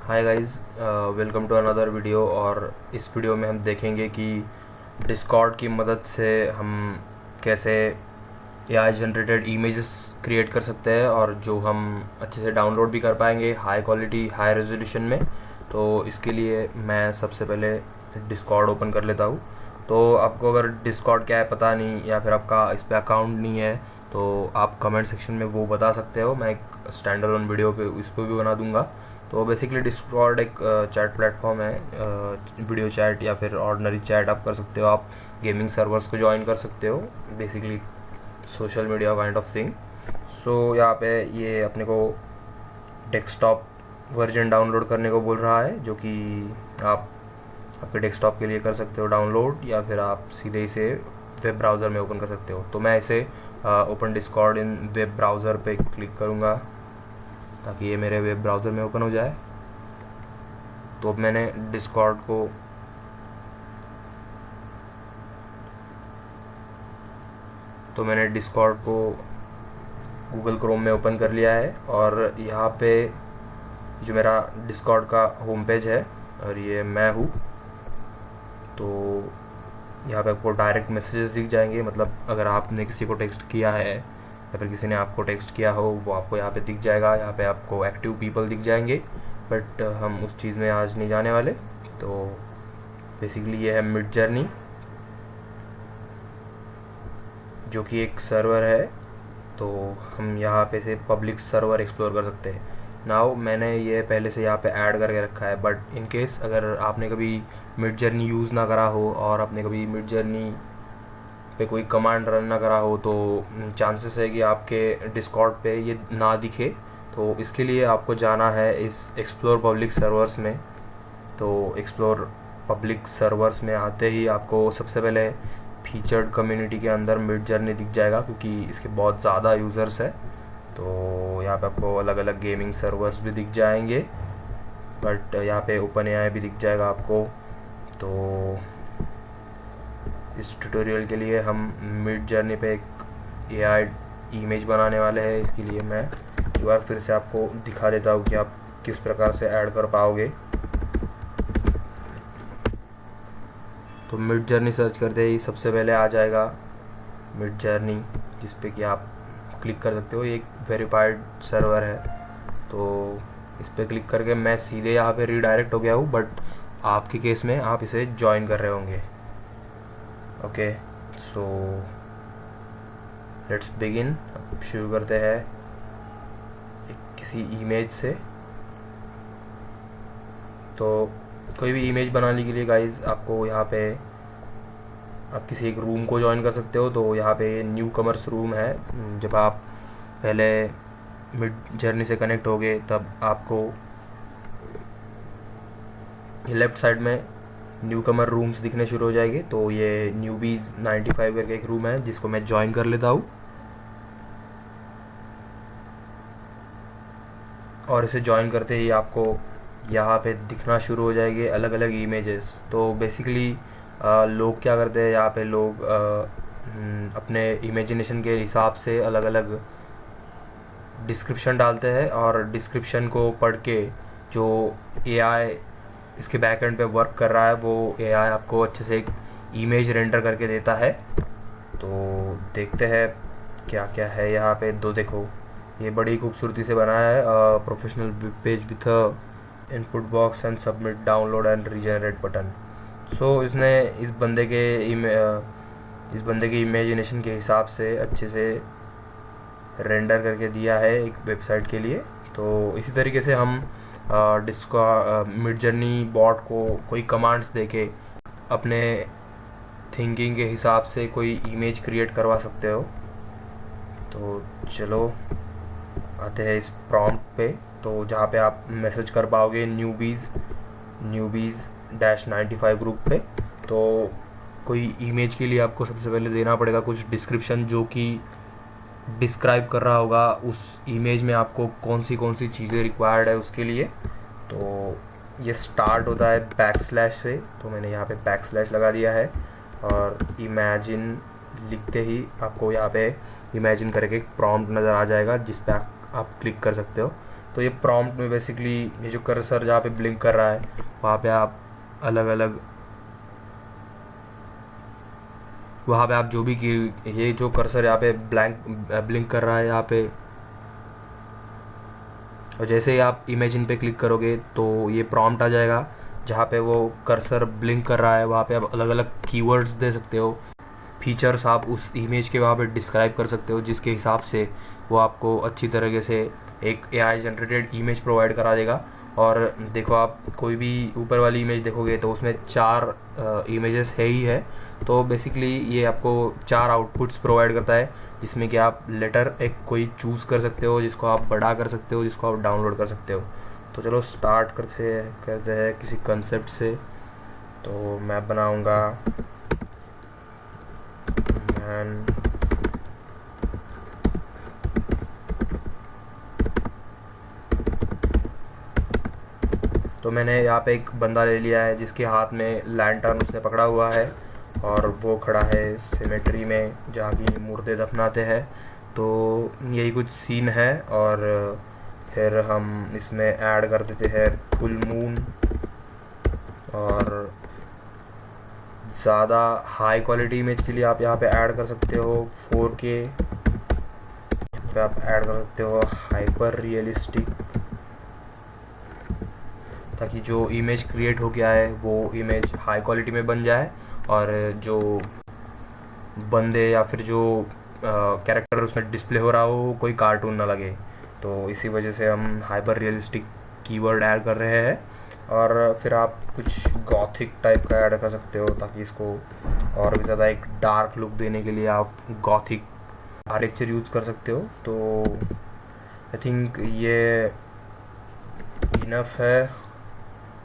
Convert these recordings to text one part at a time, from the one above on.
Hi guys, welcome to another video. और इस video में हम देखेंगे कि डिस्कॉर्ड की मदद से हम कैसे एआई जनरेटेड इमेजेस क्रिएट कर सकते हैं और जो हम अच्छे से डाउनलोड भी कर पाएंगे हाई क्वालिटी हाई रेजोल्यूशन में। तो इसके लिए मैं सबसे पहले डिस्कॉर्ड ओपन कर लेता हूँ। तो आपको अगर डिस्कॉर्ड क्या है पता नहीं या फिर आपका इस पर अकाउंट नहीं है तो आप कमेंट सेक्शन में वो बता सकते हो। मैं एक स्टैंड अलोन वीडियो पे इस पर भी बना दूंगा। तो बेसिकली डिस्कॉर्ड एक चैट प्लेटफॉर्म है, वीडियो चैट या फिर ऑर्डिनरी चैट आप कर सकते हो। आप गेमिंग सर्वर्स को ज्वाइन कर सकते हो, basically social media kind of thing. So यहाँ पे ये अपने को डेस्कटॉप वर्जन डाउनलोड करने को बोल रहा है, जो कि आप आपके डेस्कटॉप के लिए कर सकते हो डाउनलोड, या फिर आप सीधे इसे वेब ब्राउज़र में ओपन कर सकते हो। तो मैं इसे ओपन डिस्कॉर्ड इन वेब ब्राउज़र पे क्लिक करूँगा ताकि ये मेरे वेब ब्राउज़र में ओपन हो जाए। तो अब मैंने डिस्कॉर्ड को गूगल क्रोम में ओपन कर लिया है। और यहाँ पे जो मेरा डिस्कॉर्ड का होम पेज है और ये मैं हूँ। तो यहाँ पे आपको डायरेक्ट मैसेजेस दिख जाएंगे, मतलब अगर आपने किसी को टेक्स्ट किया है या फिर किसी ने आपको टेक्स्ट किया हो वो आपको यहाँ पे दिख जाएगा। यहाँ पे आपको एक्टिव पीपल दिख जाएंगे, बट हम उस चीज़ में आज नहीं जाने वाले। तो बेसिकली ये है मिड जर्नी, जो कि एक सर्वर है। तो हम यहाँ पे से पब्लिक सर्वर एक्सप्लोर कर सकते हैं। नाउ मैंने ये पहले से यहाँ पे ऐड करके रखा है, बट इन केस अगर आपने कभी मिड जर्नी यूज़ ना करा हो और आपने कभी मिड जर्नी पे कोई कमांड रन ना करा हो तो चांसेस है कि आपके डिस्कॉर्ड पे ये ना दिखे। तो इसके लिए आपको जाना है इस एक्सप्लोर पब्लिक सर्वर्स में। तो एक्सप्लोर पब्लिक सर्वर्स में आते ही आपको सबसे पहले फीचर्ड कम्युनिटी के अंदर मिड जर्नी दिख जाएगा, क्योंकि इसके बहुत ज़्यादा यूज़र्स है। तो यहाँ पे आपको अलग अलग गेमिंग सर्वर्स भी दिख जाएंगे, बट यहाँ पे ओपन एआई भी दिख जाएगा आपको। तो इस ट्यूटोरियल के लिए हम मिड जर्नी पे एक एआई इमेज बनाने वाले हैं। इसके लिए मैं एक बार फिर से आपको दिखा देता हूँ कि आप किस प्रकार से ऐड कर पाओगे। तो मिड जर्नी सर्च करते ही सबसे पहले आ जाएगा मिड जर्नी, जिस पे कि आप क्लिक कर सकते हो। ये एक वेरीफाइड सर्वर है। तो इस पर क्लिक करके मैं सीधे यहाँ पे रीडायरेक्ट हो गया हूँ, बट आपके केस में आप इसे ज्वाइन कर रहे होंगे। Okay, so let's begin. अब शुरू करते हैं किसी इमेज से। तो कोई भी इमेज बनाने के लिए गाइज आपको यहाँ पे आप किसी एक रूम को ज्वाइन कर सकते हो। तो यहाँ पे न्यू कमर्स रूम है। जब आप पहले मिड जर्नी से कनेक्ट होगे तब आपको लेफ़्ट साइड में न्यू कमर रूम्स दिखने शुरू हो जाएंगे। तो ये न्यूबीज़ 95 करके एक रूम है जिसको मैं ज्वाइन कर लेता हूँ। और इसे ज्वाइन करते ही आपको यहाँ पे दिखना शुरू हो जाएंगे अलग अलग इमेजेस। तो बेसिकली लोग क्या करते हैं, यहाँ पे लोग अपने इमेजिनेशन के हिसाब से अलग अलग डिस्क्रिप्शन डालते हैं, और डिस्क्रिप्शन को पढ़ के जो एआई इसके बैकएंड पे वर्क कर रहा है वो एआई आपको अच्छे से एक इमेज रेंडर करके देता है। तो देखते हैं क्या क्या है यहाँ पे। दो देखो, ये बड़ी खूबसूरती से बनाया है। Professional web page with input box and submit download and regenerate button. So इसने इस बंदे के इमेजिनेशन के हिसाब से अच्छे से रेंडर करके दिया है एक वेबसाइट के लिए। तो इसी तरीके से हम मिड जर्नी बॉट को कोई कमांड्स देके अपने थिंकिंग के हिसाब से कोई इमेज क्रिएट करवा सकते हो। तो चलो आते हैं इस प्रॉम्प्ट पे। तो जहाँ पे आप मैसेज कर पाओगे न्यूबीज़ -95 ग्रुप पे। तो कोई इमेज के लिए आपको सबसे पहले देना पड़ेगा कुछ डिस्क्रिप्शन, जो कि डिस्क्राइब कर रहा होगा उस इमेज में आपको कौन सी चीज़ें रिक्वायर्ड है उसके लिए। तो ये स्टार्ट होता है बैकस्लैश से। तो मैंने यहाँ पे बैकस्लैश लगा दिया है, और इमेजिन लिखते ही आपको यहाँ पे इमेजिन करके एक प्रॉम्प्ट नज़र आ जाएगा जिस पे आप क्लिक कर सकते हो। तो ये प्रॉम्प्ट में बेसिकली ये जो कर्सर जहाँ पे ब्लिंक कर रहा है वहाँ पे आप अलग अलग, वहाँ पे आप जो भी की, ये जो कर्सर यहाँ पे ब्लिंक कर रहा है यहाँ पे, और जैसे ही आप इमेजिन पे क्लिक करोगे तो ये प्रॉम्प्ट आ जाएगा जहाँ पे वो कर्सर ब्लिंक कर रहा है। वहाँ पे आप अलग अलग कीवर्ड्स दे सकते हो, फीचर्स आप उस इमेज के वहाँ पे डिस्क्राइब कर सकते हो, जिसके हिसाब से वो आपको अच्छी तरीके से एक AI जनरेटेड इमेज प्रोवाइड करा देगा। और देखो, आप कोई भी ऊपर वाली इमेज देखोगे तो उसमें 4 इमेजेस है ही है। तो बेसिकली ये आपको 4 आउटपुट्स प्रोवाइड करता है, जिसमें कि आप लेटर एक कोई चूज़ कर सकते हो, जिसको आप बड़ा कर सकते हो, जिसको आप डाउनलोड कर सकते हो। तो चलो स्टार्ट करते हैं किसी कंसेप्ट से। तो मैं बनाऊंगा मैन तो मैंने यहाँ पे एक बंदा ले लिया है जिसके हाथ में लैंटर्न उसने पकड़ा हुआ है और वो खड़ा है सिमेट्री में जहाँ की मुर्दे दफनाते हैं। तो यही कुछ सीन है। और फिर हम इसमें ऐड कर देते हैं फुल मून, और ज़्यादा हाई क्वालिटी इमेज के लिए आप यहाँ पे ऐड कर सकते हो 4K पे, आप ऐड कर सकते हो हाइपर रियलिस्टिक, ताकि जो इमेज क्रिएट हो गया है वो इमेज हाई क्वालिटी में बन जाए और जो बंदे या फिर जो कैरेक्टर उसमें डिस्प्ले हो रहा हो कोई कार्टून ना लगे। तो इसी वजह से हम हाइपर रियलिस्टिक कीवर्ड ऐड कर रहे हैं। और फिर आप कुछ गॉथिक टाइप का ऐड कर सकते हो, ताकि इसको और भी ज़्यादा एक डार्क लुक देने के लिए आप गॉथिक आर्किटेक्चर यूज़ कर सकते हो। तो आई थिंक ये इनफ है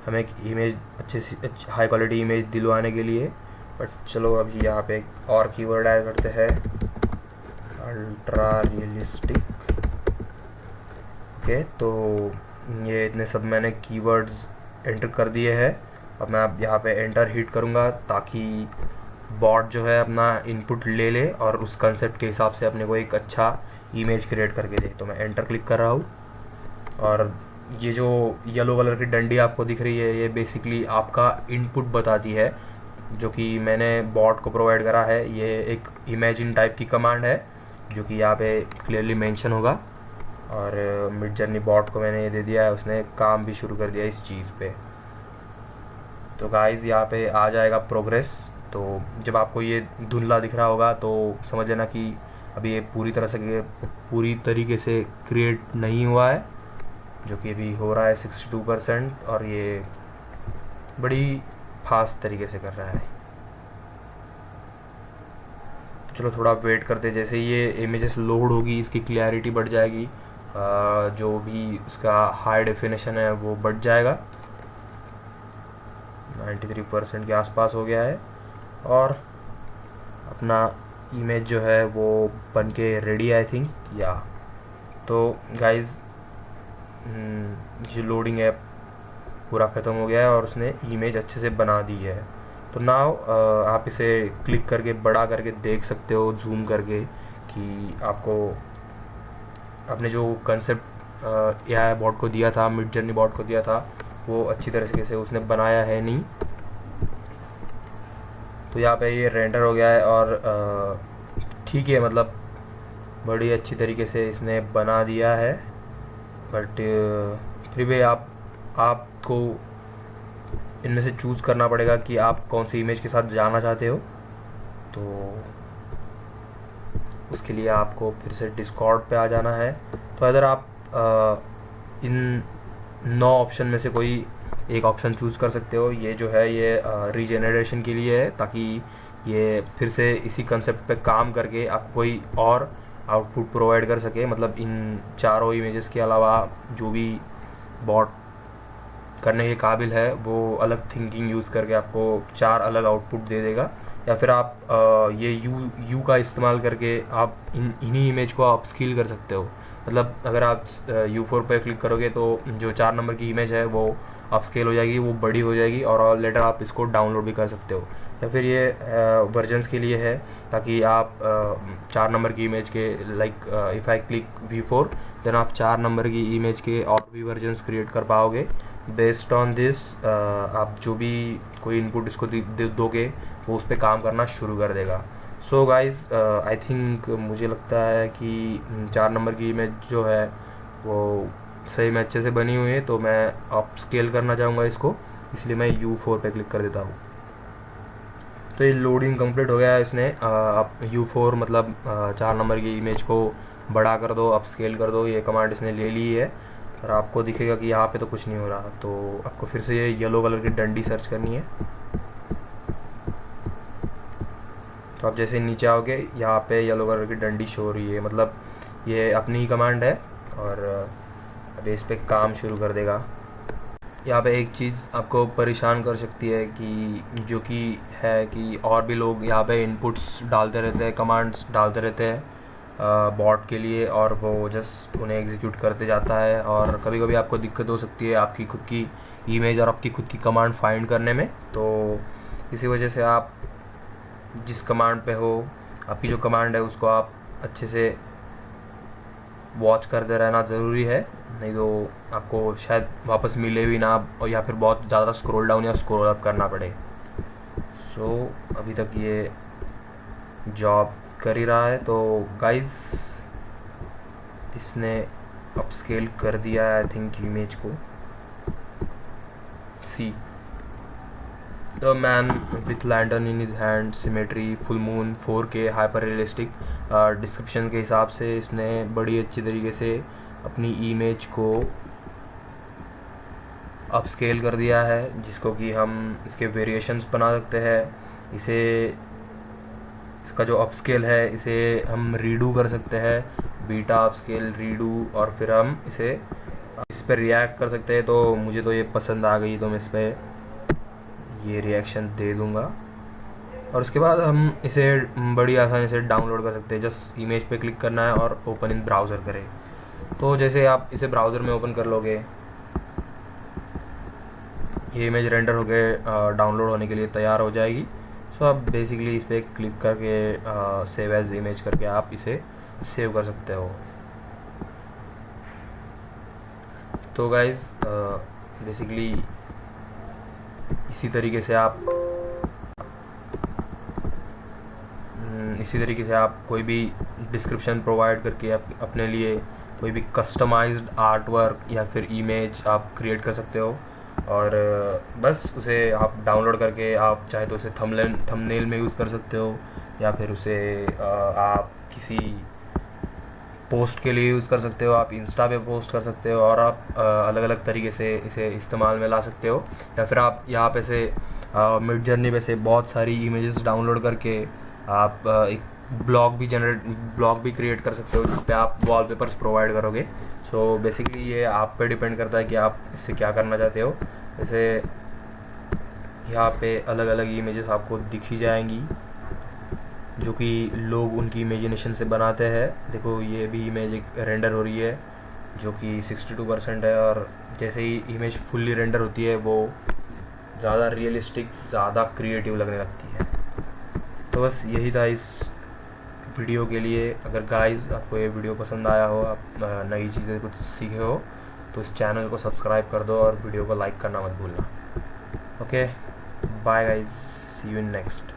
हमें एक इमेज अच्छे से हाई क्वालिटी इमेज दिलवाने के लिए। बट चलो अभी यहाँ पे एक और कीवर्ड ऐड करते हैं, अल्ट्रा रियलिस्टिक। ओके, तो ये इतने सब मैंने कीवर्ड्स एंटर कर दिए हैं। अब मैं अब यहाँ पे एंटर हिट करूँगा ताकि बॉट जो है अपना इनपुट ले ले और उस कंसेप्ट के हिसाब से अपने को एक अच्छा इमेज क्रिएट करके दे। तो मैं एंटर क्लिक कर रहा हूँ और ये जो येलो कलर की डंडी आपको दिख रही है ये बेसिकली आपका इनपुट बताती है, जो कि मैंने बॉट को प्रोवाइड करा है। ये एक इमेजिन टाइप की कमांड है जो कि यहाँ पे क्लियरली मेंशन होगा। और मिड जर्नी बॉट को मैंने ये दे दिया है, उसने काम भी शुरू कर दिया इस चीज़ पे। तो गाइस यहाँ पे आ जाएगा प्रोग्रेस। तो जब आपको ये धुंधला दिख रहा होगा तो समझ लेना कि अभी ये पूरी तरीके से क्रिएट नहीं हुआ है, जो कि अभी हो रहा है 62%, और ये बड़ी फास्ट तरीके से कर रहा है। तो चलो थोड़ा वेट करते, जैसे ये इमेजेस लोड होगी इसकी क्लैरिटी बढ़ जाएगी, जो भी उसका हाई डेफिनेशन है वो बढ़ जाएगा, 93% के आसपास हो गया है। और अपना इमेज जो है वो बन के रेडी आई थिंक या। तो गाइज़ जो लोडिंग ऐप पूरा ख़त्म हो गया है और उसने इमेज अच्छे से बना दी है। तो नाउ आप इसे क्लिक करके बड़ा करके देख सकते हो, जूम करके, कि आपको आपने जो कंसेप्ट AI बॉट को दिया था, मिड जर्नी बॉट को दिया था, वो अच्छी तरीके से उसने बनाया है नहीं। तो यहाँ पे ये रेंडर हो गया है और ठीक है, मतलब बड़ी अच्छी तरीके से इसने बना दिया है। बट फिर भी आपको इनमें से चूज़ करना पड़ेगा कि आप कौन सी इमेज के साथ जाना चाहते हो। तो उसके लिए आपको फिर से डिस्कॉर्ड पे आ जाना है। तो अगर आप इन 9 ऑप्शन में से कोई एक ऑप्शन चूज़ कर सकते हो। ये जो है ये रीजेनरेशन के लिए है, ताकि ये फिर से इसी कंसेप्ट पे काम करके आपको कोई और आउटपुट प्रोवाइड कर सके। मतलब इन चारों इमेजेस के अलावा जो भी बॉट करने के काबिल है वो अलग थिंकिंग यूज़ करके आपको 4 अलग आउटपुट दे देगा। या फिर आप ये यू का इस्तेमाल करके आप इन्हीं इमेज को आप स्केल कर सकते हो। मतलब अगर आप U4 पे क्लिक करोगे तो जो 4 नंबर की इमेज है वो आप स्केल हो जाएगी, वो बड़ी हो जाएगी, और लेटर आप इसको डाउनलोड भी कर सकते हो। या फिर ये वर्जन्स के लिए है, ताकि आप 4 नंबर की इमेज के like if I click V4 then आप 4 नंबर की इमेज के और भी वर्जन्स क्रिएट कर पाओगे। बेस्ड ऑन दिस आप जो भी कोई इनपुट इसको दोगे वो उस पर काम करना शुरू कर देगा। सो गाइज आई थिंक मुझे लगता है कि 4 नंबर की इमेज जो है वो सही में अच्छे से बनी हुई है, तो मैं अप स्केल करना चाहूँगा इसको, इसलिए मैं U4 पे क्लिक कर देता हूँ। तो ये लोडिंग कंप्लीट हो गया है इसने। आप U4 मतलब 4 नंबर की इमेज को बड़ा कर दो, अप स्केल कर दो, ये कमांड इसने ले ली है। और आपको दिखेगा कि यहाँ पे तो कुछ नहीं हो रहा, तो आपको फिर से ये येलो कलर की डंडी सर्च करनी है। तो आप जैसे नीचे आओगे यहाँ पे येलो कलर की डंडी शो हो रही है, मतलब ये अपनी ही कमांड है और अब इस पर काम शुरू कर देगा। यहाँ पे एक चीज़ आपको परेशान कर सकती है कि जो कि है कि और भी लोग यहाँ पे इनपुट्स डालते रहते हैं, कमांड्स डालते रहते हैं बॉट के लिए, और वो जस्ट उन्हें एग्जीक्यूट करते जाता है। और कभी कभी आपको दिक्कत हो सकती है आपकी खुद की इमेज और आपकी खुद की कमांड फाइंड करने में। तो इसी वजह से आप जिस कमांड पे हो, आपकी जो कमांड है उसको आप अच्छे से वॉच करते रहना ज़रूरी है, नहीं तो आपको शायद वापस मिले भी ना, और या फिर बहुत ज़्यादा स्क्रॉल डाउन या स्क्रॉल अप करना पड़े। सो अभी तक ये जॉब कर ही रहा है। तो गाइस इसने अपस्केल कर दिया है आई थिंक इमेज को। See the man with lantern in his hand, symmetry, full moon, 4K, hyper realistic. Description के हिसाब से इसने बड़ी अच्छी तरीके से अपनी इमेज को अपस्केल कर दिया है, जिसको कि हम इसके वेरिएशंस बना सकते हैं। इसका जो अपस्केल है इसे हम रीडू कर सकते हैं, बीटा अपस्केल, रीडू, और फिर हम इस पर रिएक्ट कर सकते हैं। तो मुझे तो ये पसंद आ गई, तो मैं इस पर ये रिएक्शन दे दूंगा। और उसके बाद हम इसे बड़ी आसानी से डाउनलोड कर सकते हैं। जस्ट इमेज पे क्लिक करना है और ओपन इन ब्राउज़र करें। तो जैसे आप इसे ब्राउज़र में ओपन कर लोगे, ये इमेज रेंडर होके डाउनलोड होने के लिए तैयार हो जाएगी। सो आप बेसिकली इस पर क्लिक करके सेव एज इमेज करके आप इसे सेव कर सकते हो। तो गाइज बेसिकली इसी तरीके से आप कोई भी डिस्क्रिप्शन प्रोवाइड करके अपने लिए कोई भी कस्टमाइज्ड आर्ट वर्क या फिर इमेज आप क्रिएट कर सकते हो। और बस उसे आप डाउनलोड करके आप चाहे तो उसे थंबनेल में यूज़ कर सकते हो, या फिर उसे आप किसी पोस्ट के लिए यूज़ कर सकते हो, आप इंस्टा पे पोस्ट कर सकते हो, और आप अलग अलग तरीके से इसे इस्तेमाल में ला सकते हो। या फिर आप यहाँ पे से मिड जर्नी पे से बहुत सारी इमेजेस डाउनलोड करके आप एक ब्लॉग भी क्रिएट कर सकते हो, जिस पे आप वॉलपेपर्स प्रोवाइड करोगे। सो बेसिकली ये आप पे डिपेंड करता है कि आप इससे क्या करना चाहते हो। जैसे यहाँ पे अलग अलग इमेजेस आपको दिखी जाएंगी जो कि लोग उनकी इमेजिनेशन से बनाते हैं। देखो ये भी इमेज एक रेंडर हो रही है जो कि 62% है, और जैसे ही इमेज फुल्ली रेंडर होती है वो ज़्यादा रियलिस्टिक, ज़्यादा क्रिएटिव लगने लगती है। तो बस यही था इस वीडियो के लिए। अगर गाइस आपको ये वीडियो पसंद आया हो, आप नई चीज़ें कुछ सीखे हो, तो इस चैनल को सब्सक्राइब कर दो और वीडियो को लाइक करना मत भूलना। Okay, bye guys, see you in next.